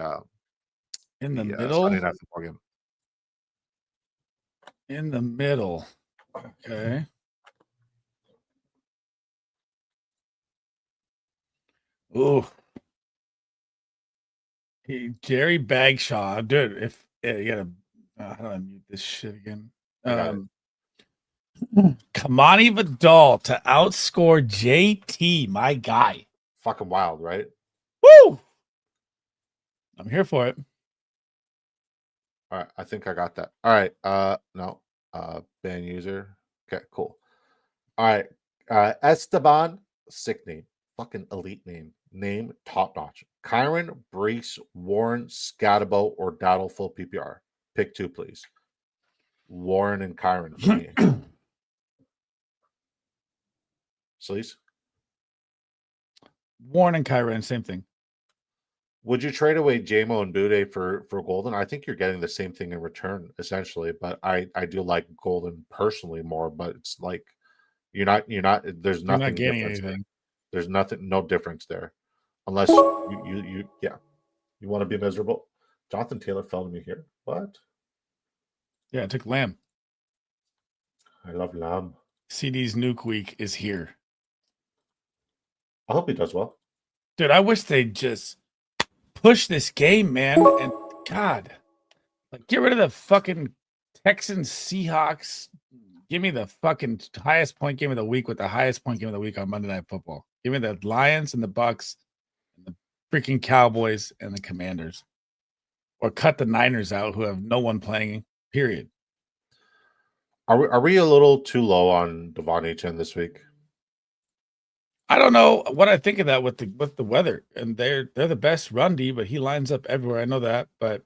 in the middle. Sunday night football game. In the middle. Okay. Ooh. Jerry Bagshaw. Dude, if you gotta how do I mute this shit again? Kamani Vidal to outscore JT, my guy. Fucking wild, right? Woo! I'm here for it. All right, I think I got that. All right, no, ban user. Okay, cool. All right, Esteban, sick name, fucking elite name, top notch. Kyron, Brees, Warren, Scatabo, or Daddle full PPR. Pick 2, please. Warren and Kyron for me. Sleez? Warren and Kyron, same thing. Would you trade away JMO and Bude for Golden? I think you're getting the same thing in return, essentially. But I do like Golden personally more. But it's like you're not. There's nothing. You're not getting anything. There's nothing. No difference there, unless you want to be miserable. Jonathan Taylor fell to me here. What? Yeah, I took Lamb. I love Lamb. CD's nuke week is here. I hope he does well. Dude, I wish they'd just push this game, man. And God, like get rid of the fucking Texans Seahawks. Give me the fucking highest point game of the week with the highest point game of the week on Monday Night Football. Give me the Lions and the Bucks and the freaking Cowboys and the Commanders. Or cut the Niners out who have no one playing, period. Are we a little too low on Devon Achane this week? I don't know what I think of that with the weather, and they're the best run D, but he lines up everywhere. I know that, but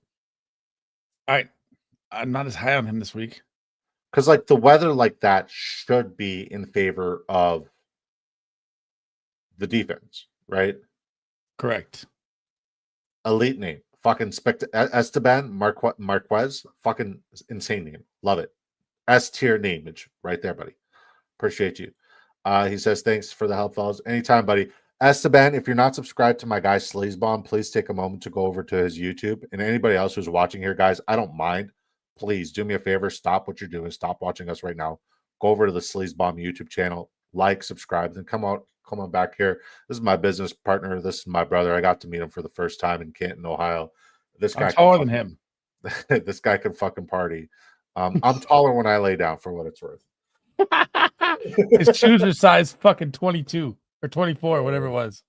I'm not as high on him this week because like the weather like that should be in favor of the defense, right? Correct. Elite name, fucking Esteban Marquez, fucking insane name, love it. S tier name, right there, buddy. Appreciate you. He says, thanks for the help, fellas. Anytime, buddy. Esteban, if you're not subscribed to my guy Sleez Bomb, please take a moment to go over to his YouTube. And anybody else who's watching here, guys, I don't mind. Please do me a favor. Stop what you're doing. Stop watching us right now. Go over to the Sleez Bomb YouTube channel. Like, subscribe, then come coming back here. This is my business partner. This is my brother. I got to meet him for the first time in Canton, Ohio. This guy I'm taller than him. This guy can fucking party. I'm taller when I lay down, for what it's worth. His shoes are size fucking 22 or 24, whatever it was.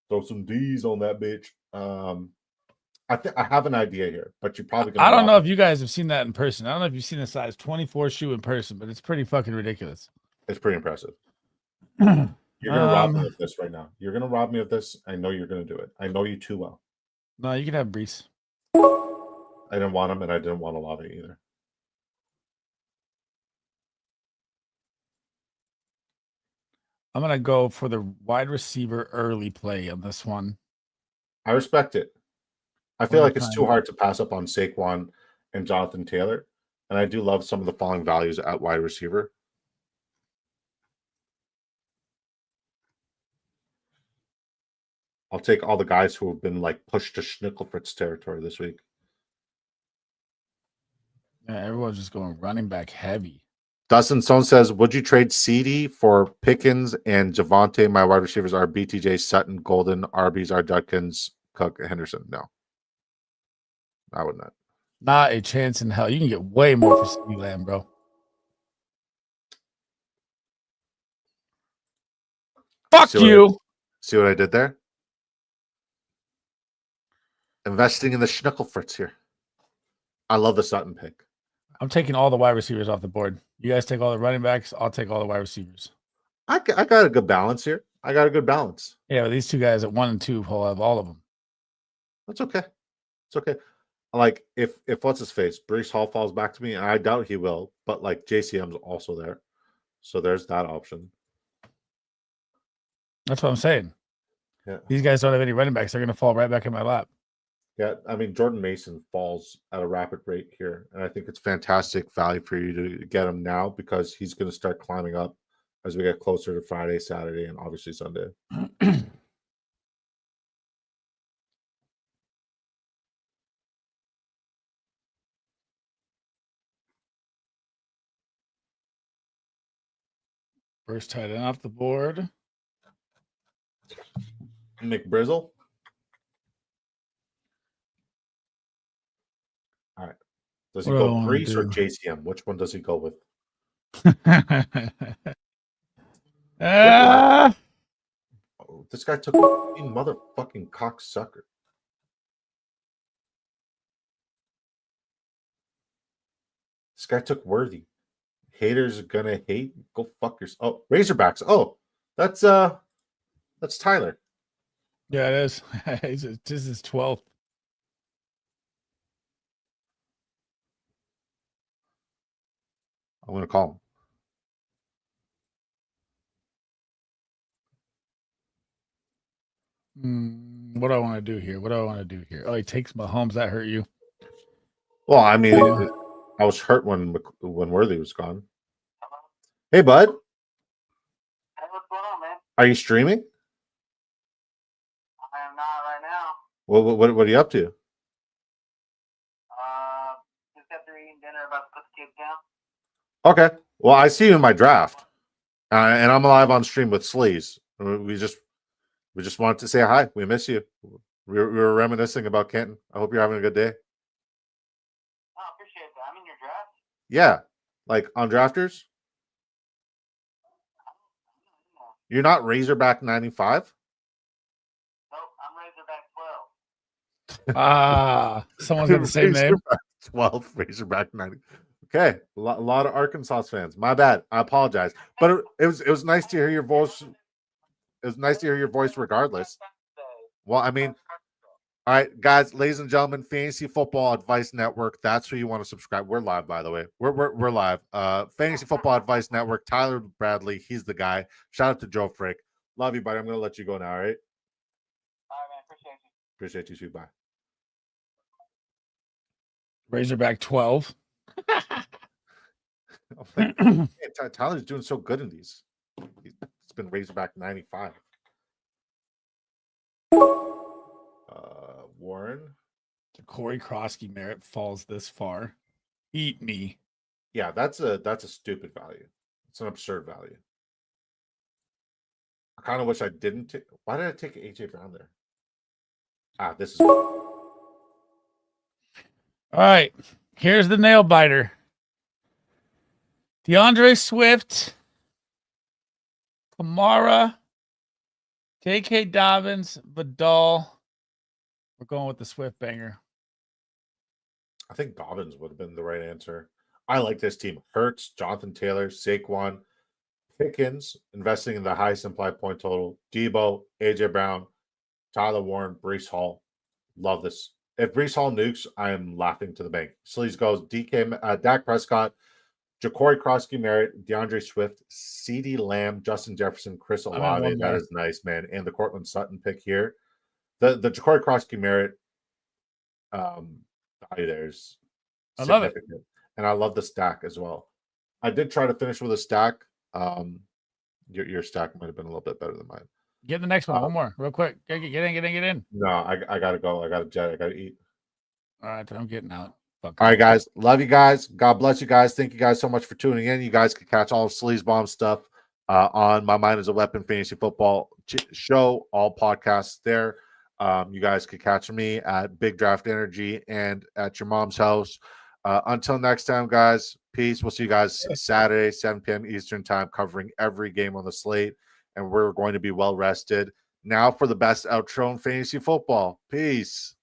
Throw some D's on that bitch. I have an idea here, but you're probably I don't know if you guys have seen that in person. I don't know if you've seen a size 24 shoe in person, but it's pretty fucking ridiculous. It's pretty impressive. You're gonna rob me of this right now. You're gonna rob me of this. I know you're gonna do it. I know you too well. No, you can have Brees. I didn't want him, and I didn't want Olave either. I'm gonna go for the wide receiver early play on this one. I respect it. I feel like it's too hard to pass up on Saquon and Jonathan Taylor, and I do love some of the falling values at wide receiver. I'll take all the guys who have been like pushed to Schnickelfritz territory this week. Yeah, everyone's just going running back heavy. Dustin Stone says, would you trade CD for Pickens and Javonte? My wide receivers are BTJ, Sutton, Golden, Arby's, are Judkins, Cook, Henderson. No. I would not. Not a chance in hell. You can get way more for CD Lamb, bro. Fuck you. See what I did there? Investing in the Schnickelfritz here. I love the Sutton pick. I'm taking all the wide receivers off the board. You guys take all the running backs. I'll take all the wide receivers. I got a good balance here. I got a good balance. Yeah, these two guys at 1 and 2 will have all of them. That's okay. It's okay. Like if what's his face, Brees Hall falls back to me, and I doubt he will, but like JCM's also there. So there's that option. That's what I'm saying. Yeah. These guys don't have any running backs. They're going to fall right back in my lap. Yeah, I mean, Jordan Mason falls at a rapid rate here, and I think it's fantastic value for you to get him now because he's going to start climbing up as we get closer to Friday, Saturday, and obviously Sunday. First tight end off the board. McBrizzle. All right. Does he go Brees or JCM? Which one does he go with? Oh, this guy took a motherfucking cocksucker. This guy took Worthy. Haters are gonna hate. Go fuck yourself. Oh, Razorbacks. Oh, that's Tyler. Yeah, it is. This is 12th. I'm gonna call him. What do I want to do here? Oh, he takes Mahomes. That hurt you. Well, I mean, I was hurt when Worthy was gone. Hey, bud. Hey, what's going on, man? Are you streaming? I am not right now. What are you up to? Just got through eating dinner, about to put the kids down. Okay. Well, I see you in my draft, and I'm live on stream with Sleez. We just wanted to say hi. We miss you. We were reminiscing about Canton. I hope you're having a good day. Oh, appreciate that. I'm in your draft. Yeah, like on drafters. You're not Razorback 95? Nope, I'm Razorback 12. Someone's got the same name. 12, Razorback 90. Okay, a lot of Arkansas fans. My bad. I apologize, but it was nice to hear your voice. It was nice to hear your voice, regardless. Well, I mean, all right, guys, ladies and gentlemen, Fantasy Football Advice Network. That's who you want to subscribe. We're live, by the way. We're live. Fantasy Football Advice Network. Tyler Bradley, he's the guy. Shout out to Joe Frick. Love you, buddy. I'm gonna let you go now. All right. All right, man. Appreciate you. Appreciate you too. Bye. Razorback 12. Like, man, Tyler's doing so good in these. It's been Razorback 95. Warren. The Corey Krosky merit falls this far. Eat me. Yeah, that's a stupid value. It's an absurd value. I kind of wish I didn't take. Why did I take AJ Brown there? This is. All right. Here's the nail biter. DeAndre Swift, Kamara, J.K. Dobbins, Vidal. We're going with the Swift banger. I think Dobbins would have been the right answer. I like this team. Hurts, Jonathan Taylor, Saquon, Pickens, investing in the highest implied point total. Debo, AJ Brown, Tyler Warren, Brees Hall. Love this. If Brees Hall nukes, I am laughing to the bank. Sleez goes Dak Prescott, Ja'Cory Krosky Merritt, DeAndre Swift, CeeDee Lamb, Justin Jefferson, Chris Olave. That is nice, man. And the Cortland Sutton pick here. The Ja'Cory Krosky Merritt value there's I love it. And I love the stack as well. I did try to finish with a stack. Your stack might have been a little bit better than mine. Get the next one. One more, real quick. Get in. No, I gotta go. I gotta jet. I gotta eat. All right, I'm getting out. All right, guys. Love you guys. God bless you guys. Thank you guys so much for tuning in. You guys can catch all of Sleaze Bomb stuff on My Mind is a Weapon Fantasy Football show, all podcasts there. You guys can catch me at Big Draft Energy and at your mom's house. Until next time, guys, peace. We'll see you guys Saturday, 7 p.m. Eastern time, covering every game on the slate. And we're going to be well rested. Now for the best outro in fantasy football. Peace.